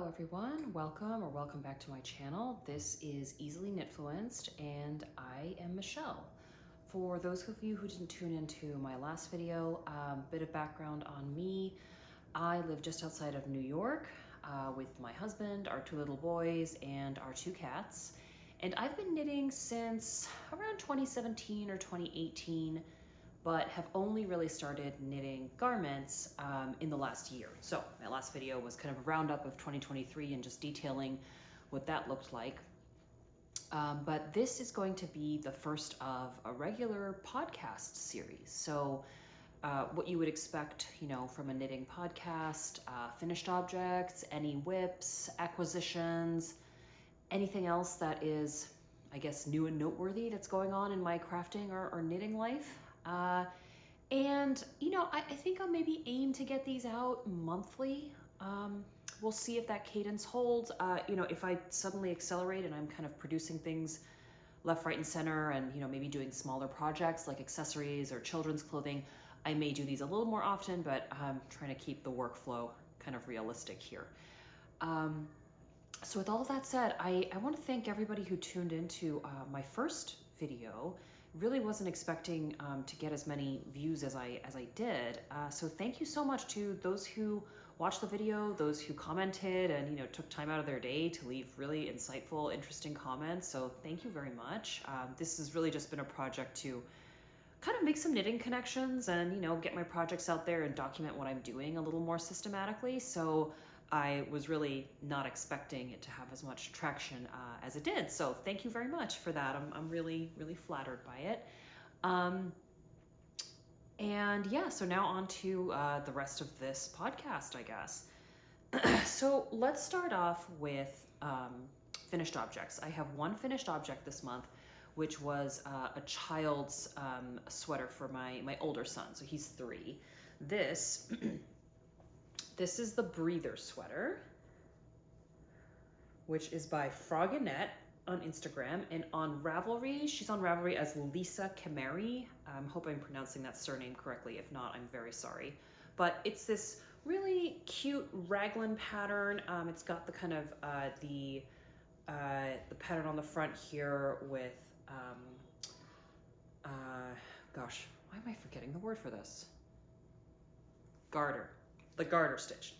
everyone, welcome back to my channel. This is Easily Knitfluenced and I am Michelle. For those of you who didn't tune into my last video, bit of background on me. I live just outside of New York with my husband, our two little boys, and our two cats. And I've been knitting since around 2017 or 2018, but have only really started knitting garments in the last year. So my last video was kind of a roundup of 2023 and just detailing what that looked like. But this is going to be the first of a regular podcast series. So what you would expect, from a knitting podcast, finished objects, any whips, acquisitions, anything else that is, I guess, new and noteworthy that's going on in my crafting or knitting life. I think I'll maybe aim to get these out monthly. We'll see if that cadence holds. If I suddenly accelerate and I'm kind of producing things left, right, and center and, maybe doing smaller projects like accessories or children's clothing, I may do these a little more often, but I'm trying to keep the workflow kind of realistic here. So with all of that said, I want to thank everybody who tuned into my first video. Really wasn't expecting to get as many views as I did. So thank you so much to those who watched the video, those who commented and took time out of their day to leave really insightful, interesting comments. So thank you very much. This has really just been a project to kind of make some knitting connections and get my projects out there and document what I'm doing a little more systematically. So I was really not expecting it to have as much traction as it did. So thank you very much for that. I'm really, really flattered by it. So now on to the rest of this podcast, I guess. So let's start off with finished objects. I have one finished object this month, which was a child's sweater for my older son. So he's 3. This is the Breather sweater, which is by Frogginette on Instagram, and on Ravelry, she's on Ravelry as Lisa Cameri. I hope I'm pronouncing that surname correctly. If not, I'm very sorry. But it's this really cute raglan pattern. It's got the kind of the pattern on the front here with gosh, why am I forgetting the word for this? Garter. The garter stitch.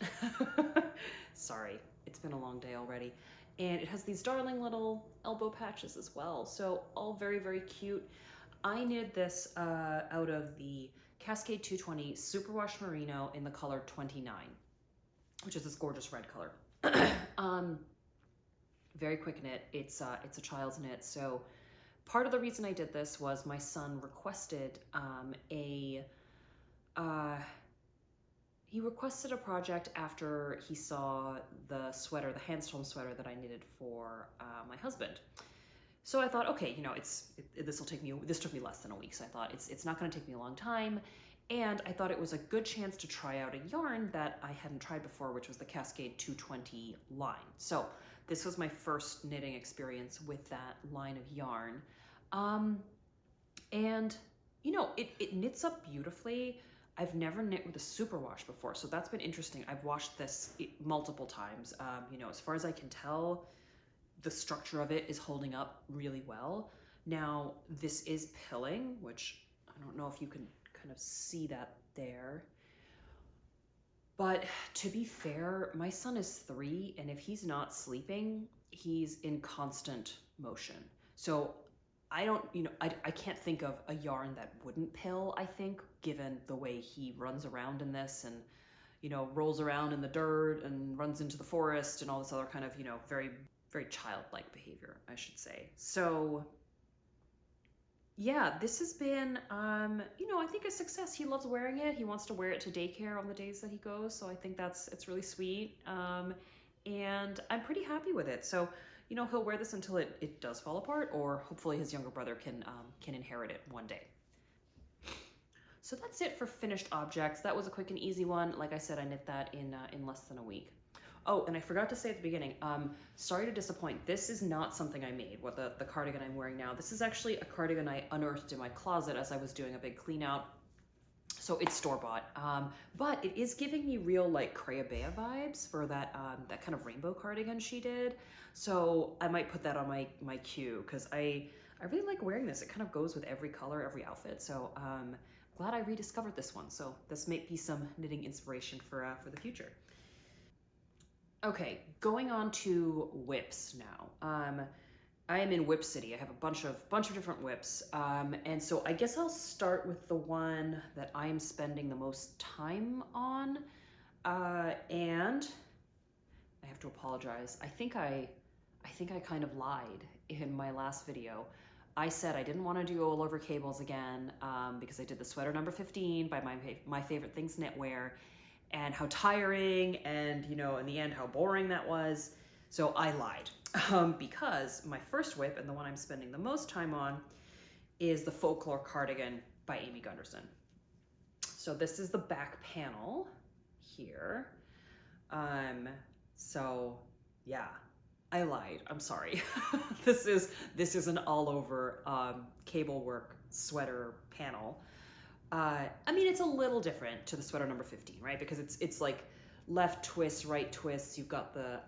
Sorry, it's been a long day already. And it has these darling little elbow patches as well. So all very, very cute. I knitted this out of the Cascade 220 Superwash Merino in the color 29, which is this gorgeous red color. Very quick knit. It's a child's knit. So part of the reason I did this was my son requested he requested a project after he saw the sweater, the Handstrom sweater that I knitted for my husband. So I thought, okay, this took me less than a week. So I thought it's not going to take me a long time. And I thought it was a good chance to try out a yarn that I hadn't tried before, which was the Cascade 220 line. So this was my first knitting experience with that line of yarn. It knits up beautifully. I've never knit with a superwash before, so that's been interesting. I've washed this multiple times. As far as I can tell, the structure of it is holding up really well. Now, this is pilling, which I don't know if you can kind of see that there. But to be fair, my son is 3, and if he's not sleeping, he's in constant motion. So I can't think of a yarn that wouldn't pill, I think, given the way he runs around in this and, rolls around in the dirt and runs into the forest and all this other kind of, very, very childlike behavior, I should say. So yeah, this has been, I think a success. He loves wearing it. He wants to wear it to daycare on the days that he goes. So I think it's really sweet. And I'm pretty happy with it. So he'll wear this until it does fall apart, or hopefully his younger brother can inherit it one day. So that's it for finished objects. That was a quick and easy one. Like I said, I knit that in less than a week. Oh, and I forgot to say at the beginning, sorry to disappoint. This is not something I made, the cardigan I'm wearing now. This is actually a cardigan I unearthed in my closet as I was doing a big clean out. So it's store-bought, but it is giving me real like Crayabea vibes for that that kind of rainbow cardigan she did. So I might put that on my queue because I really like wearing this. It kind of goes with every color, every outfit. So glad I rediscovered this one. So this might be some knitting inspiration for the future. Okay, going on to whips now. I am in Whip City. I have a bunch of different whips, and so I guess I'll start with the one that I am spending the most time on. And I have to apologize. I think I kind of lied in my last video. I said I didn't want to do all over cables again because I did the sweater number 15 by my favorite things knitwear, and how tiring and in the end how boring that was. So I lied. Because my first whip, and the one I'm spending the most time on, is the Folklore Cardigan by Amy Gunderson. So this is the back panel here. So yeah, I lied. I'm sorry. This is an all over cable work sweater panel. I mean, it's a little different to the sweater number 15, right? Because it's like left twists, right twists. You've got the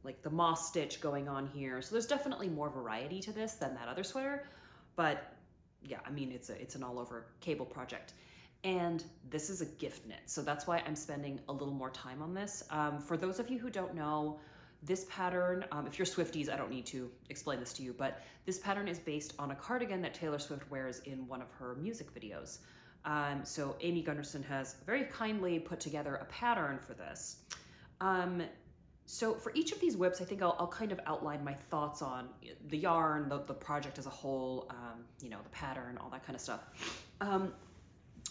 like the moss stitch going on here. So there's definitely more variety to this than that other sweater. But yeah, I mean, it's an all over cable project. And this is a gift knit. So that's why I'm spending a little more time on this. For those of you who don't know, this pattern, if you're Swifties, I don't need to explain this to you, but this pattern is based on a cardigan that Taylor Swift wears in one of her music videos. So Amy Gunderson has very kindly put together a pattern for this. So for each of these whips, I think I'll kind of outline my thoughts on the yarn, the project as a whole, the pattern, all that kind of stuff.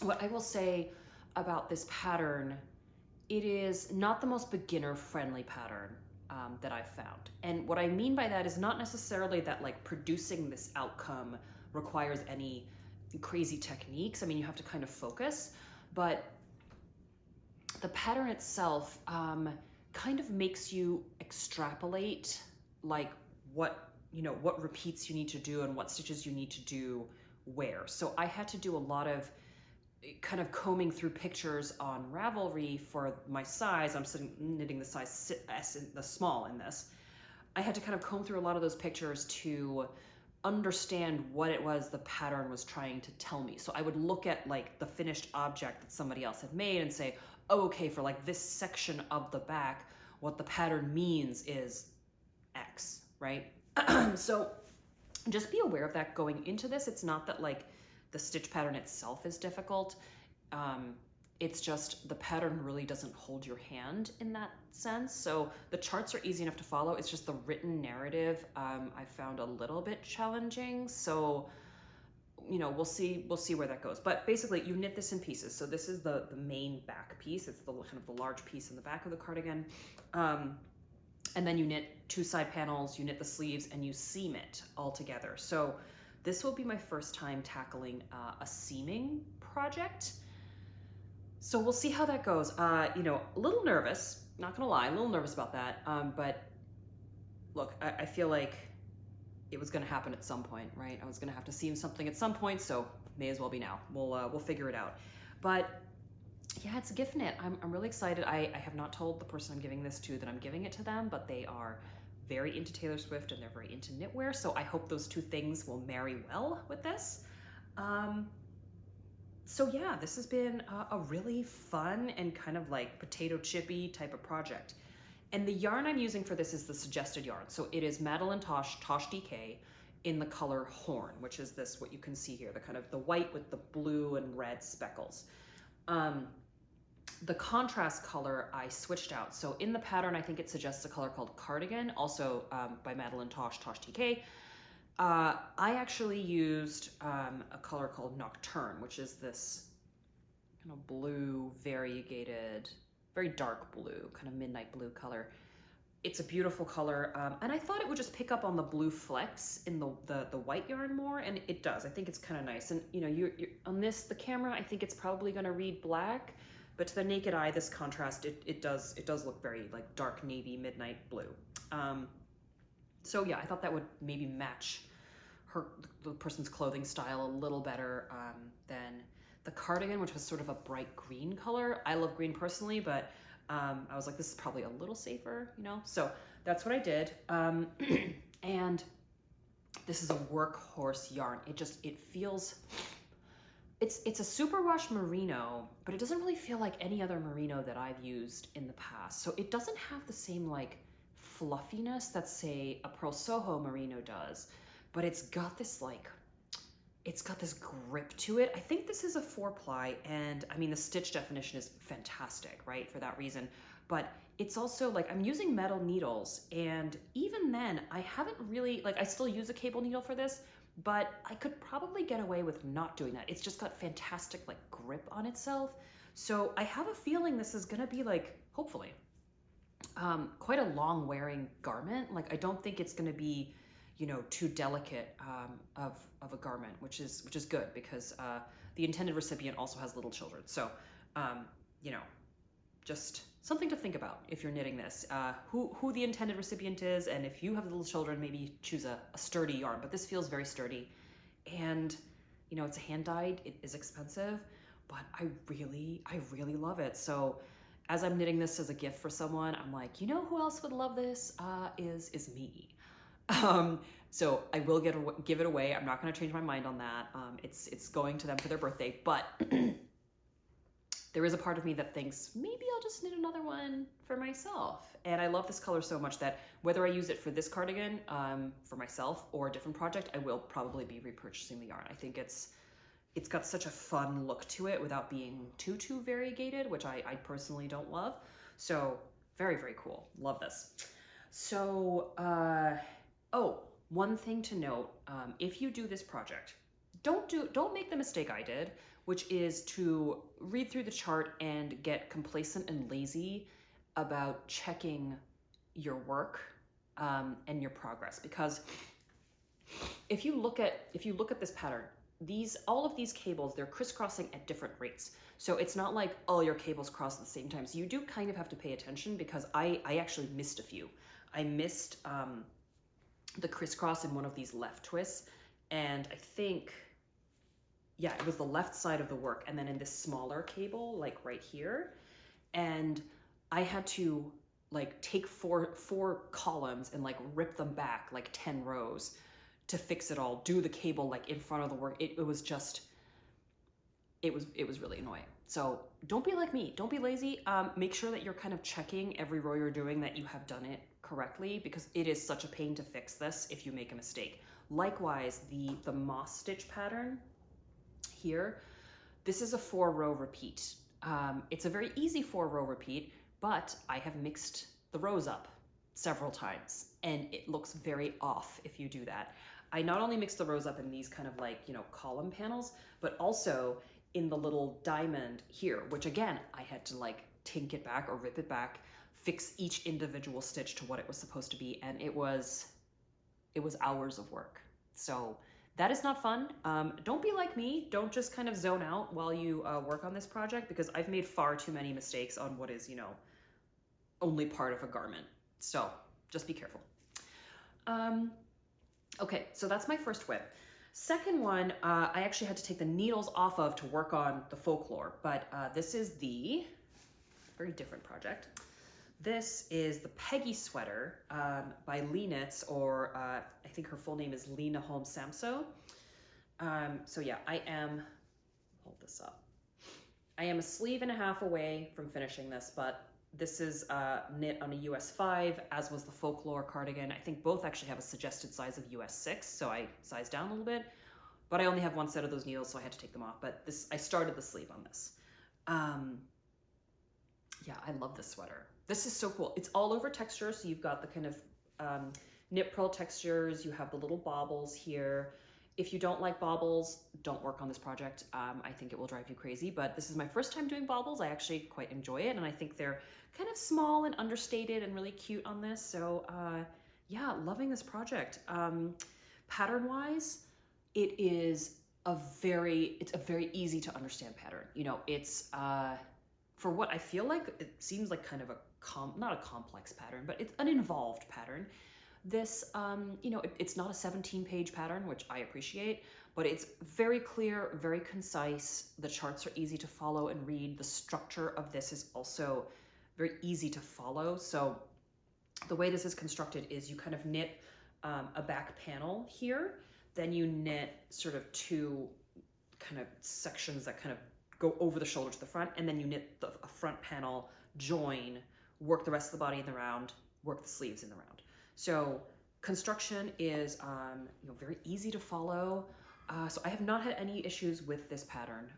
What I will say about this pattern, it is not the most beginner-friendly pattern that I've found. And what I mean by that is not necessarily that like producing this outcome requires any crazy techniques. I mean, you have to kind of focus, but the pattern itself kind of makes you extrapolate like what repeats you need to do and what stitches you need to do where. So I had to do a lot of kind of combing through pictures on Ravelry for my size. I'm knitting the size S in the small in this. I had to kind of comb through a lot of those pictures to understand what it was the pattern was trying to tell me. So I would look at like the finished object that somebody else had made and say, oh, okay, for like this section of the back, what the pattern means is X, right? So just be aware of that going into this. It's not that like the stitch pattern itself is difficult. It's just the pattern really doesn't hold your hand in that sense. So the charts are easy enough to follow. It's just the written narrative I found a little bit challenging. So, we'll see where that goes. But basically, you knit this in pieces. So this is the main back piece. It's the kind of the large piece in the back of the cardigan. And then you knit two side panels, you knit the sleeves, and you seam it all together. So this will be my first time tackling a seaming project. So we'll see how that goes. A little nervous, not gonna lie, a little nervous about that. But look, I feel like it was gonna happen at some point, right? I was gonna have to seam something at some point, so may as well be now. We'll figure it out. But yeah, it's a gift knit. I'm really excited. I have not told the person I'm giving this to that I'm giving it to them, but they are very into Taylor Swift and they're very into knitwear. So I hope those two things will marry well with this. So yeah, this has been a really fun and kind of like potato chippy type of project. And the yarn I'm using for this is the suggested yarn. So it is Madeline Tosh DK in the color Horn, which is this, what you can see here, the kind of the white with the blue and red speckles. The contrast color I switched out. So in the pattern, I think it suggests a color called Cardigan, also by Madeline Tosh DK. I actually used a color called Nocturne, which is this kind of blue, variegated, very dark blue, kind of midnight blue color. It's a beautiful color, and I thought it would just pick up on the blue flecks in the white yarn more, and it does. I think it's kind of nice. And you're on this, the camera, I think it's probably going to read black, but to the naked eye, this contrast, it does look very like dark navy, midnight blue. So yeah, I thought that would maybe match the person's clothing style a little better than the cardigan, which was sort of a bright green color. I love green personally, but I was like, this is probably a little safer, you know? So that's what I did. And this is a workhorse yarn. It feels, it's a superwash merino, but it doesn't really feel like any other merino that I've used in the past. So it doesn't have the same like fluffiness that say a Purl Soho merino does, but it's got this like, it's got this grip to it. I think this is a 4-ply, and I mean, the stitch definition is fantastic, right? For that reason. But it's also like, I'm using metal needles, and even then I haven't really, like, I still use a cable needle for this, but I could probably get away with not doing that. It's just got fantastic like grip on itself. So I have a feeling this is gonna be like, hopefully, quite a long wearing garment. Like, I don't think it's gonna be, you know, too delicate of a garment, which is good, because the intended recipient also has little children. So, you know, just something to think about if you're knitting this, who the intended recipient is, and if you have little children, maybe choose a sturdy yarn. But this feels very sturdy, and you know, it's a hand dyed. It is expensive, but I really love it. So as I'm knitting this as a gift for someone, I'm like, you know who else would love this? Is me. So I will give it away. I'm not going to change my mind on that. It's going to them for their birthday, but there is a part of me that thinks maybe I'll just knit another one for myself. And I love this color so much that whether I use it for this cardigan, for myself, or a different project, I will probably be repurchasing the yarn. I think it's got such a fun look to it without being too variegated, which I personally don't love. So very cool. Love this. So, oh, one thing to note, if you do this project, don't make the mistake I did, which is to read through the chart and get complacent and lazy about checking your work and your progress. Because if you look at this pattern, all of these cables, they're crisscrossing at different rates. So it's not like all your cables cross at the same time. So you do kind of have to pay attention, because I actually missed a few. I missed the crisscross in one of these left twists, and I think, yeah, it was the left side of the work, and then in this smaller cable, like right here, and I had to like take four columns and like rip them back like 10 rows to fix it all, do the cable like in front of the work. It was really annoying. So don't be like me, don't be lazy. Make sure that you're kind of checking every row you're doing that you have done it correctly, because it is such a pain to fix this if you make a mistake. Likewise, the moss stitch pattern here, this is a 4-row repeat. It's a very easy 4-row repeat, but I have mixed the rows up several times, and it looks very off if you do that. I not only mixed the rows up in these kind of like, you know, column panels, but also in the little diamond here, which again, I had to like tink it back or rip it back, fix each individual stitch to what it was supposed to be, and it was hours of work. So that is not fun. Don't be like me. Don't just kind of zone out while you work on this project, because I've made far too many mistakes on what is, you know, only part of a garment. So just be careful. Okay, so that's my first whip. Second one, I actually had to take the needles off of to work on the folklore, but this is the very different project. This is the Peggy sweater by LeKnits, or I think her full name is Lena Holmes Samso. So yeah, hold this up. I am a sleeve and a half away from finishing this, but this is knit on a US 5, as was the Folklore Cardigan. I think both actually have a suggested size of US 6, so I sized down a little bit, but I only have one set of those needles, so I had to take them off. But I started the sleeve on this. Yeah, I love this sweater. This is so cool. It's all over texture, so you've got the kind of knit purl textures, you have the little baubles here. If you don't like baubles, don't work on this project. I think it will drive you crazy, but this is my first time doing baubles. I actually quite enjoy it, and I think they're kind of small and understated and really cute on this. So yeah, loving this project. Pattern-wise, it's a very easy to understand pattern. You know, it's for what I feel like, it seems like kind of not a complex pattern, but it's an involved pattern. This, you know, it's not a 17-page pattern, which I appreciate, but it's very clear, very concise. The charts are easy to follow and read. The structure of this is also very easy to follow. So the way this is constructed is you kind of knit a back panel here, then you knit sort of two kind of sections that kind of go over the shoulder to the front, and then you knit a front panel, join, work the rest of the body in the round, work the sleeves in the round. So construction is very easy to follow. So I have not had any issues with this pattern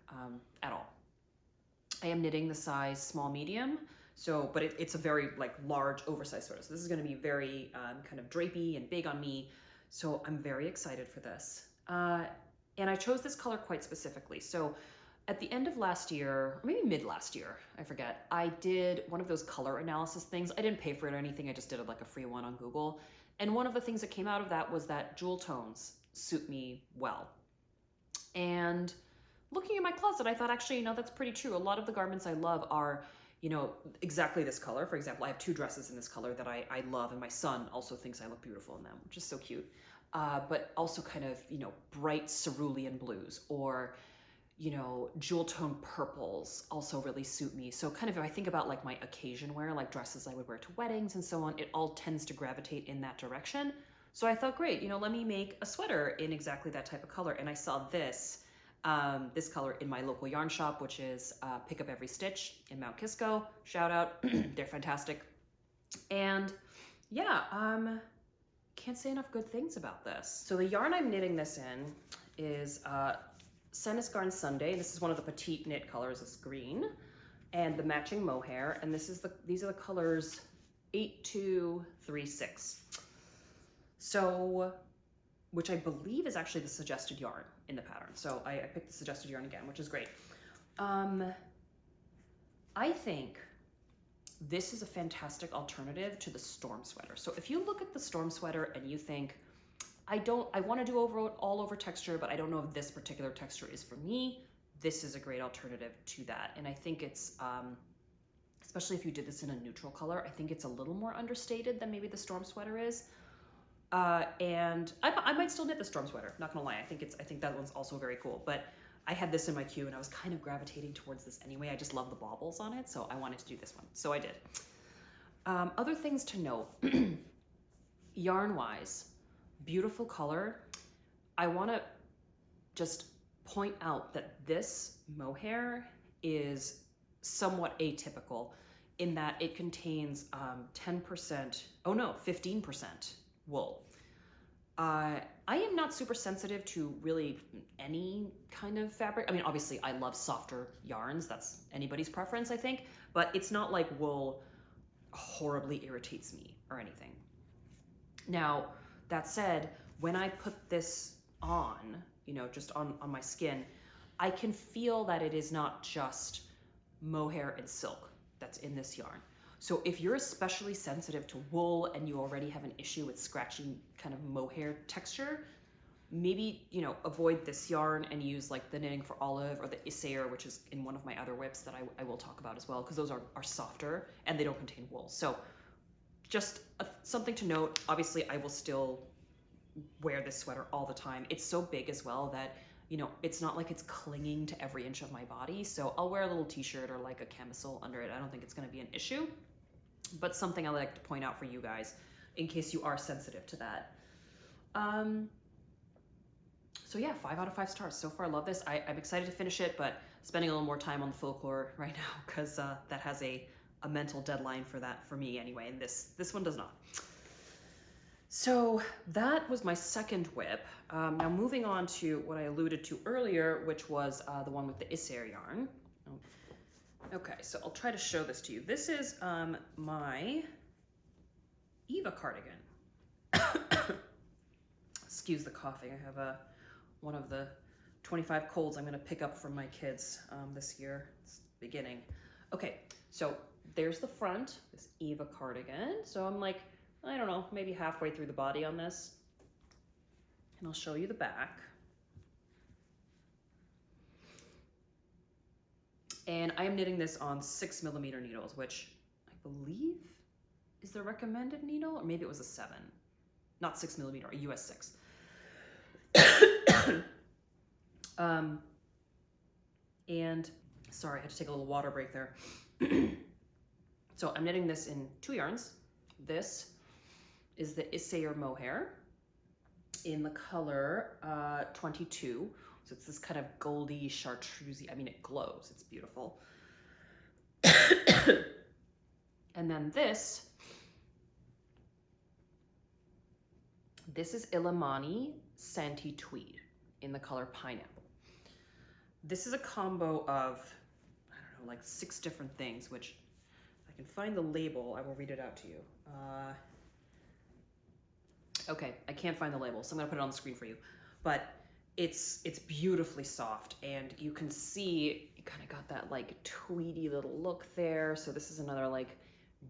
at all. I am knitting the size small medium, so but it's a very like large oversized sweater. So this is going to be very kind of drapey and big on me. So I'm very excited for this. And I chose this color quite specifically. So at the end of last year, or maybe mid last year, I forget, I did one of those color analysis things. I didn't pay for it or anything. I just did like a free one on Google. And one of the things that came out of that was that jewel tones suit me well. And looking at my closet, I thought actually, that's pretty true. A lot of the garments I love are, exactly this color. For example, I have 2 dresses in this color that I love, and my son also thinks I look beautiful in them, which is so cute. But also kind of, bright cerulean blues, or jewel tone purples also really suit me. So kind of if I think about like my occasion wear, like dresses I would wear to weddings and so on, it all tends to gravitate in that direction. So I thought, great, let me make a sweater in exactly that type of color. And I saw this color in my local yarn shop, which is Pick Up Every Stitch in Mount Kisco. Shout out, they're fantastic. And yeah, can't say enough good things about this. So the yarn I'm knitting this in is Sandnes Garn Sunday. This is one of the Petiteknit colors. It's green, and the matching mohair. And these are the colors 8236. So, which I believe is actually the suggested yarn in the pattern. So I picked the suggested yarn again, which is great. I think this is a fantastic alternative to the storm sweater. So if you look at the storm sweater and you think, I want to do all over texture, but I don't know if this particular texture is for me, this is a great alternative to that. And I think it's, especially if you did this in a neutral color, I think it's a little more understated than maybe the storm sweater is. And I might still knit the storm sweater, not gonna lie. I think that one's also very cool, but I had this in my queue and I was kind of gravitating towards this anyway. I just love the baubles on it, so I wanted to do this one, so I did. Other things to note, yarn-wise, beautiful color. I wanna just point out that this mohair is somewhat atypical in that it contains 15% wool. I am not super sensitive to really any kind of fabric. I mean, obviously I love softer yarns. That's anybody's preference, I think, but it's not like wool horribly irritates me or anything. Now, that said, when I put this on, just on my skin, I can feel that it is not just mohair and silk that's in this yarn. So if you're especially sensitive to wool and you already have an issue with scratchy kind of mohair texture, maybe, avoid this yarn and use like the Knitting for Olive or the Isager, which is in one of my other whips that I will talk about as well, because those are softer and they don't contain wool. So just something to note. Obviously, I will still wear this sweater all the time. It's so big as well that, it's not like it's clinging to every inch of my body. So I'll wear a little t-shirt or like a camisole under it. I don't think it's going to be an issue, but something I like to point out for you guys in case you are sensitive to that. So yeah, 5 out of 5 stars. So far, I love this. I'm excited to finish it, but spending a little more time on the folklore right now because that has a mental deadline for me anyway, and this one does not. So that was my second whip. Now moving on to what I alluded to earlier, which was the one with the Isager yarn. Okay, so I'll try to show this to you. This is my Eva Cardigan. Excuse the coughing. I have one of the 25 colds I'm going to pick up from my kids this year. It's beginning. Okay, so there's the front, this Eva Cardigan. So I'm like, I don't know, maybe halfway through the body on this. And I'll show you the back. And I am knitting this on 6mm needles, which I believe is the recommended needle, or maybe it was a 7. Not 6mm, a US 6. And sorry, I had to take a little water break there. So I'm knitting this in 2 yarns. This is the Isager Mohair in the color 22. So it's this kind of goldy chartreusey, I mean, it glows, it's beautiful. And then this is Illimani Santi Tweed in the color Pineapple. This is a combo of, I don't know, like 6 different things, which if I can find the label, I will read it out to you. Okay, I can't find the label, so I'm gonna put it on the screen for you. But it's beautifully soft, and you can see you kind of got that like tweedy little look there. So this is another like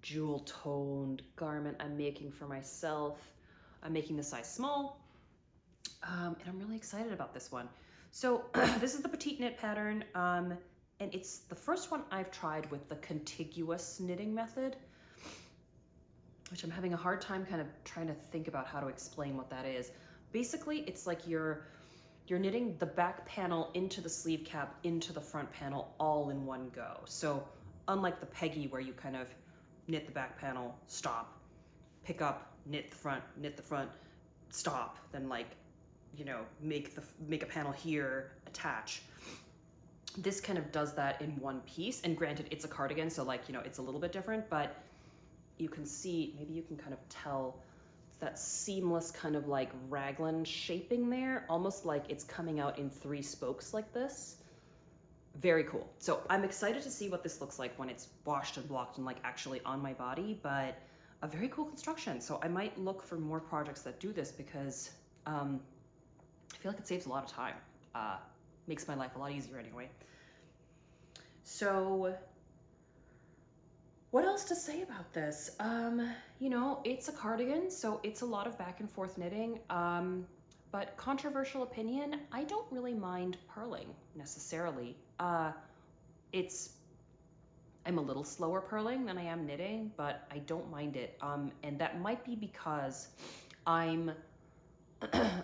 jewel toned garment I'm making for myself. I'm making the size small, and I'm really excited about this one. So this is the Petiteknit pattern, and it's the first one I've tried with the contiguous knitting method, which I'm having a hard time kind of trying to think about how to explain what that is. Basically, it's like you're knitting the back panel into the sleeve cap into the front panel all in one go. So unlike the Peggy where you kind of knit the back panel, stop, pick up, knit the front, stop, then like, you know, make a panel here, attach. This kind of does that in one piece, and granted it's a cardigan, so like, you know, it's a little bit different, but you can see, maybe you can kind of tell that seamless kind of like raglan shaping there, almost like it's coming out in 3 spokes like this. Very cool. So I'm excited to see what this looks like when it's washed and blocked and like actually on my body, but a very cool construction. So I might look for more projects that do this because I feel like it saves a lot of time. Makes my life a lot easier anyway. So what else to say about this? You know, it's a cardigan, so it's a lot of back and forth knitting, but controversial opinion, I don't really mind purling necessarily. I'm a little slower purling than I am knitting, but I don't mind it. And that might be because I'm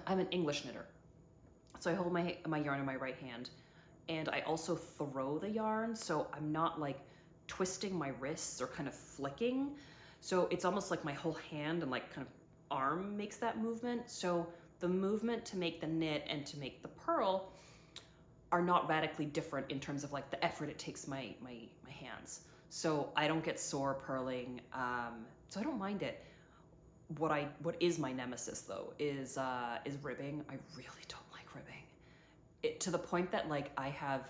an English knitter. So I hold my yarn in my right hand, and I also throw the yarn, so I'm not like twisting my wrists or kind of flicking. So it's almost like my whole hand and like kind of arm makes that movement. So the movement to make the knit and to make the purl are not radically different in terms of like the effort it takes my hands. So I don't get sore purling, so I don't mind it. What is my nemesis though is ribbing. I really don't like ribbing. To the point that like I have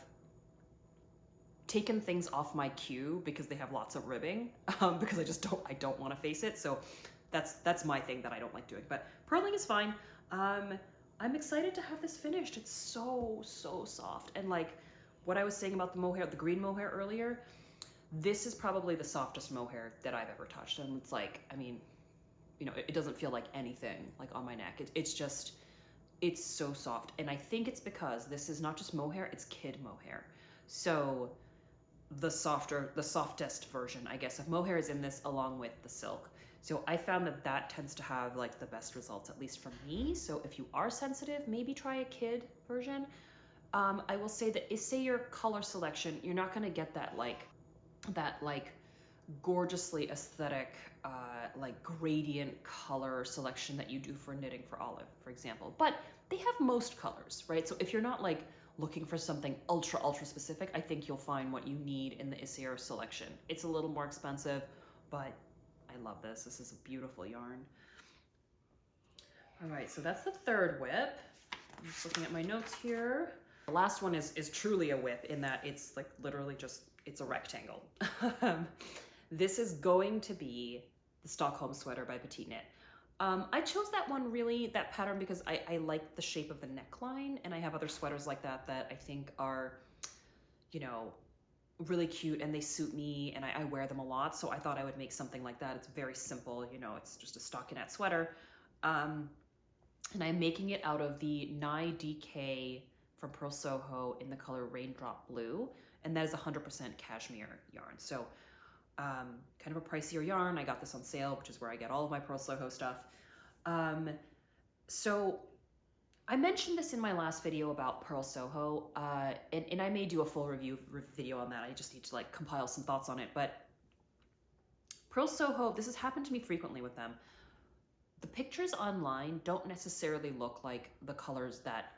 taken things off my queue because they have lots of ribbing, because I don't want to face it. So that's my thing that I don't like doing. But purling is fine. I'm excited to have this finished. It's so soft, and like what I was saying about the mohair, the green mohair earlier, this is probably the softest mohair that I've ever touched. And it's like, I mean, you know, it doesn't feel like anything like on my neck. It's so soft, and I think it's because this is not just mohair, it's kid mohair. So the softest version, I guess, of mohair is in this along with the silk. So I found that tends to have like the best results, at least for me. So if you are sensitive, maybe try a kid version. I will say that Isager color selection, you're not gonna get that like gorgeously aesthetic, like gradient color selection that you do for knitting for olive, for example. But they have most colors, right? So if you're not like looking for something ultra specific, I think you'll find what you need in the Isager selection. It's a little more expensive, but I love this. This is a beautiful yarn. All right, so that's the third whip. I'm just looking at my notes here. The last one is truly a whip in that it's like literally just, it's a rectangle. This is going to be the Stockholm sweater by Petiteknit. I chose that pattern because I like the shape of the neckline, and I have other sweaters like that I think are, you know, really cute and they suit me, and I wear them a lot. So I thought I would make something like that. It's very simple, you know, it's just a stockinette sweater. And I'm making it out of the Nigh DK from Purl Soho in the color Raindrop Blue, and that is 100% cashmere yarn. So kind of a pricier yarn. I got this on sale, which is where I get all of my Purl Soho stuff. So I mentioned this in my last video about Purl Soho, and I may do a full review video on that. I just need to like compile some thoughts on it. But Purl Soho, this has happened to me frequently with them. The pictures online don't necessarily look like the colors that,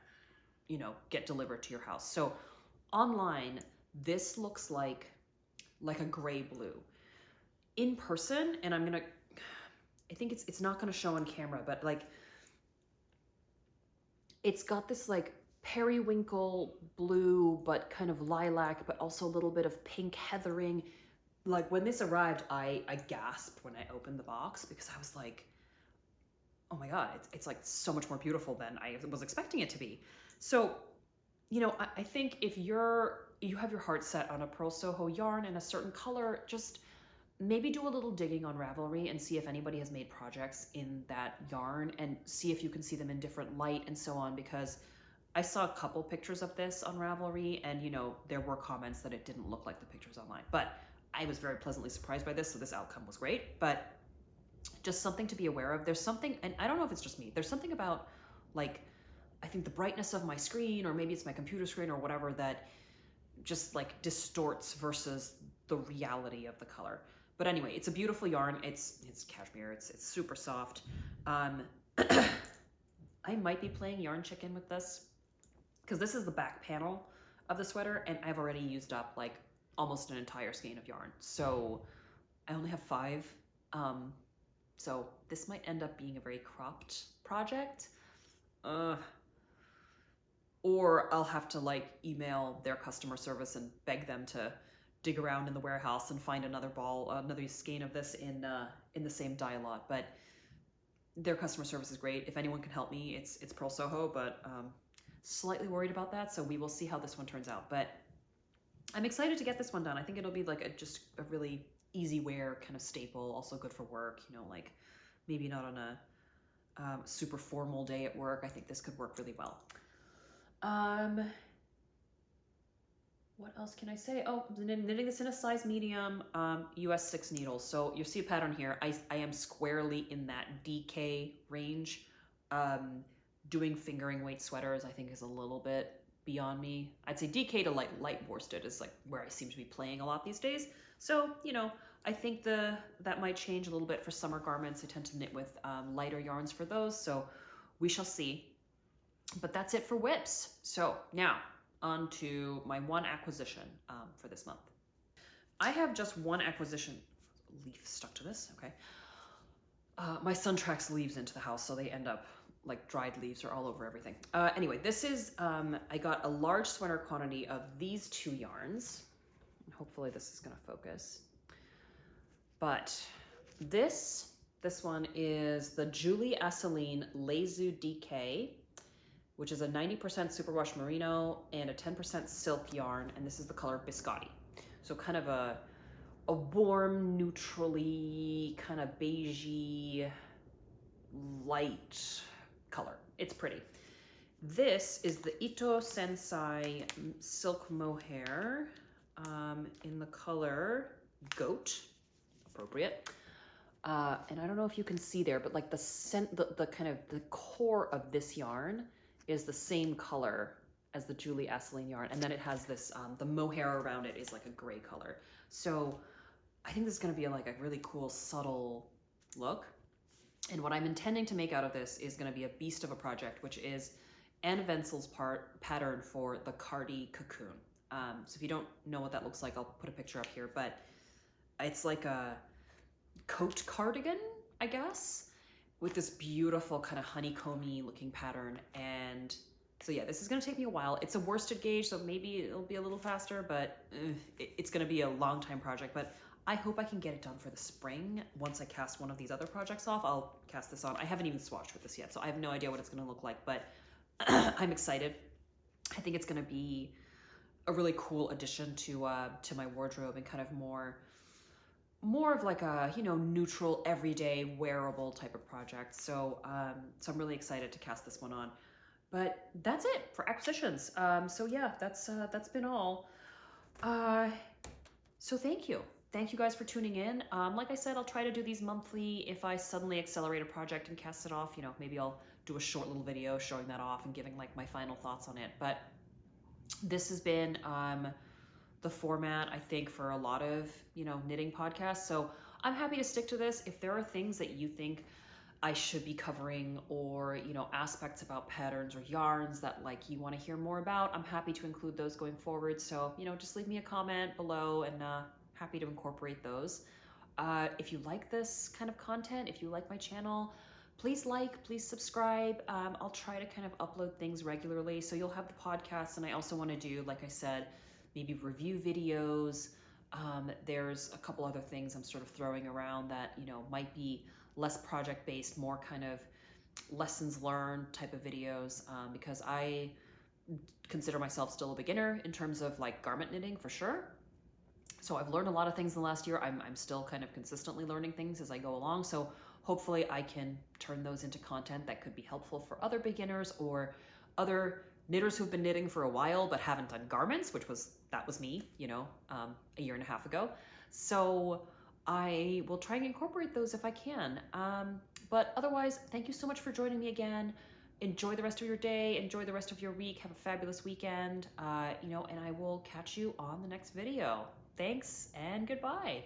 you know, get delivered to your house. So online, this looks like a gray blue. In person, and I think it's not gonna show on camera, but like, it's got this like periwinkle blue, but kind of lilac, but also a little bit of pink heathering. Like when this arrived, I gasped when I opened the box because I was like, oh my God, it's like so much more beautiful than I was expecting it to be. So, you know, I think if you have your heart set on a Purl Soho yarn and a certain color, just maybe do a little digging on Ravelry and see if anybody has made projects in that yarn and see if you can see them in different light and so on, because I saw a couple pictures of this on Ravelry and, you know, there were comments that it didn't look like the pictures online, but I was very pleasantly surprised by this, so this outcome was great. But just something to be aware of. There's something, and I don't know if it's just me, there's something about like, I think the brightness of my screen, or maybe it's my computer screen or whatever, that just like distorts versus the reality of the color. But anyway, it's a beautiful yarn. It's cashmere. It's super soft. I might be playing Yarn Chicken with this because this is the back panel of the sweater, and I've already used up like almost an entire skein of yarn. So I only have 5. So this might end up being a very cropped project. Or I'll have to like email their customer service and beg them to dig around in the warehouse and find another skein of this in the same dye lot. But their customer service is great. If anyone can help me, it's Purl Soho, but slightly worried about that. So we will see how this one turns out. But I'm excited to get this one done. I think it'll be like just a really easy wear kind of staple, also good for work, you know, like maybe not on a super formal day at work. I think this could work really well. What else can I say? Oh, knitting this in a size medium, US 6 needles. So you see a pattern here. I am squarely in that DK range. Doing fingering weight sweaters, I think, is a little bit beyond me. I'd say DK to light worsted is like where I seem to be playing a lot these days. So, you know, I think that might change a little bit for summer garments. I tend to knit with lighter yarns for those, so we shall see. But that's it for whips. So now on to my one acquisition for this month. I have just one acquisition. Leaf stuck to this, okay. My son tracks leaves into the house, so they end up like dried leaves are all over everything. Anyway, this is, I got a large sweater quantity of these 2 yarns. Hopefully this is gonna focus. But this one is the Julie Asselin Leizu DK, which is a 90% superwash merino and a 10% silk yarn, and this is the color Biscotti. So kind of a warm, neutrally kind of beigey, light color. It's pretty. This is the Ito Sensai Silk Mohair in the color Goat, appropriate. And I don't know if you can see there, but like the kind of the core of this yarn is the same color as the Julie Asselin yarn, and then it has this the mohair around it is like a gray color. So I think this is going to be like a really cool subtle look, and what I'm intending to make out of this is going to be a beast of a project, which is Anne Wenzel's pattern for the Cardi Cocoon. So if you don't know what that looks like, I'll put a picture up here, but it's like a coat cardigan, I guess, with this beautiful kind of honeycomby looking pattern. And so yeah, this is going to take me a while. It's a worsted gauge, so maybe it'll be a little faster, but it's going to be a long time project. But I hope I can get it done for the spring. Once I cast one of these other projects off, I'll cast this on. I haven't even swatched with this yet, so I have no idea what it's going to look like, but I'm excited. I think it's going to be a really cool addition to my wardrobe, and kind of more of like a, you know, neutral, everyday, wearable type of project. So so I'm really excited to cast this one on. But that's it for acquisitions. So yeah, that's been all. So thank you guys for tuning in. Like I said, I'll try to do these monthly. If I suddenly accelerate a project and cast it off, you know, maybe I'll do a short little video showing that off and giving like my final thoughts on it. But this has been the format, I think, for a lot of, you know, knitting podcasts. So I'm happy to stick to this. If there are things that you think I should be covering, or, you know, aspects about patterns or yarns that like you want to hear more about, I'm happy to include those going forward. So, you know, just leave me a comment below, and happy to incorporate those. If you like this kind of content, if you like my channel, please like, please subscribe. I'll try to kind of upload things regularly. So you'll have the podcast, and I also want to do, like I said, maybe review videos. There's a couple other things I'm sort of throwing around that, you know, might be less project-based, more kind of lessons learned type of videos, because I consider myself still a beginner in terms of like garment knitting for sure. So I've learned a lot of things in the last year. I'm still kind of consistently learning things as I go along. So hopefully I can turn those into content that could be helpful for other beginners or other knitters who've been knitting for a while but haven't done garments, that was me, you know, a year and a half ago. So I will try and incorporate those if I can. But otherwise, thank you so much for joining me again. Enjoy the rest of your day. Enjoy the rest of your week. Have a fabulous weekend. You know, and I will catch you on the next video. Thanks and goodbye.